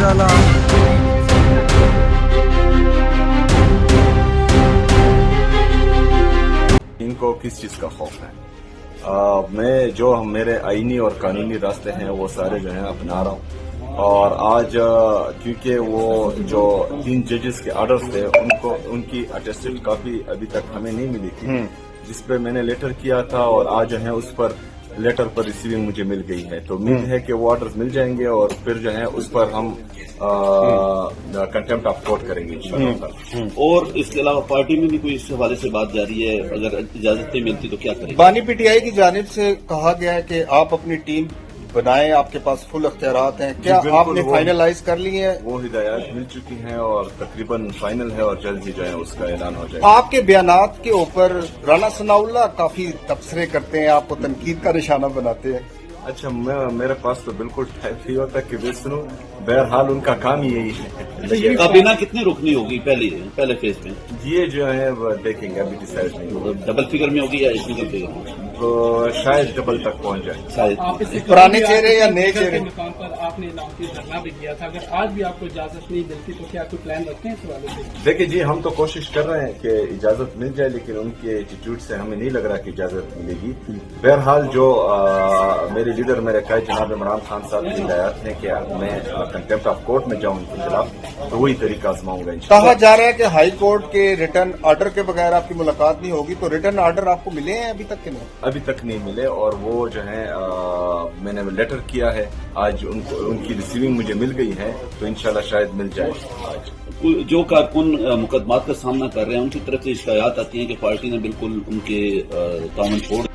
डाला। इनको किस चीज का खौफ है? मैं जो मेरे आईनी और कानूनी रास्ते हैं वो सारे जो हैं अपना रहा हूँ। और आज क्योंकि वो जो 3 जजेस के ऑर्डर्स थे उनको उनकी अटेस्टेड कॉपी अभी तक हमें नहीं मिली थी, जिस पे मैंने लेटर किया था, और आज जो है उस पर लेटर पर रिसीविंग मुझे मिल गई है। तो उम्मीद है कि वो ऑर्डर्स मिल जाएंगे और फिर जो है उस पर हम कंटेम्प्ट ऑफ कोर्ट करेंगे इंशाल्लाह। और इसके अलावा पार्टी में भी कोई इस हवाले से बात जारी है, अगर इजाजत नहीं मिलती तो क्या करेंगे? बानी पीटीआई की जानिब से कहा गया है कि आप अपनी टीम बनाएं, आपके पास फुल अख्तियारात हैं, क्या आपने फाइनलाइज कर ली है? वो हिदायत मिल चुकी हैं और तकरीबन फाइनल है और जल्द ही जो है उसका ऐलान हो जाएगा। आपके बयानात के ऊपर राना सनाउल्लाह काफी तबसरे करते हैं, आपको तनकीद का निशाना बनाते हैं। अच्छा, मेरे पास तो बिल्कुल टाइम नहीं होता कि मैं सुनूं। बहरहाल उनका काम ही यही है। काबीना कितनी रुकनी होगी पहले फेज में? ये जो है वो देखेंगे, अभी डिसाइड नहीं होगा। डबल फिगर में होगी या सिंगल फिगर में? तो शायद डबल तक पहुंच जाए। शायद पुराने चेहरे या नए चेहरे? मुकाम पर आपने नामती धरना भी किया था, अगर आज भी आपको इजाजत नहीं मिलती तो क्या कोई प्लान रखते हैं इस हवाले से? देखिए जी, हम तो कोशिश कर रहे हैं कि इजाजत मिल जाए, लेकिन उनके एटीट्यूड से हमें नहीं लग रहा कि इजाजत मिलेगी। बहरहाल जो मेरे लीडर मेरे कायद जनाब इमरान खान साहब की हिदायत है कि मैं कंटेम्प्ट ऑफ कोर्ट में जाऊं उनके खिलाफ, तो वही तरीका आजमाऊंगा इंशाल्लाह। कहा जा रहा है कि हाई कोर्ट के रिटर्न ऑर्डर के बगैर आपकी मुलाकात नहीं होगी, तो रिटर्न ऑर्डर आपको मिले हैं अभी तक के नहीं? अभी तक नहीं मिले, और वो जो है मैंने लेटर किया है, आज उनकी रिसीविंग मुझे मिल गई है, तो इंशाल्लाह शायद मिल जाए आज। जो कारकुन मुकदमात का सामना कर रहे हैं उनकी तरफ से शिकायत आती है कि पार्टी ने बिल्कुल उनके तावन छोड़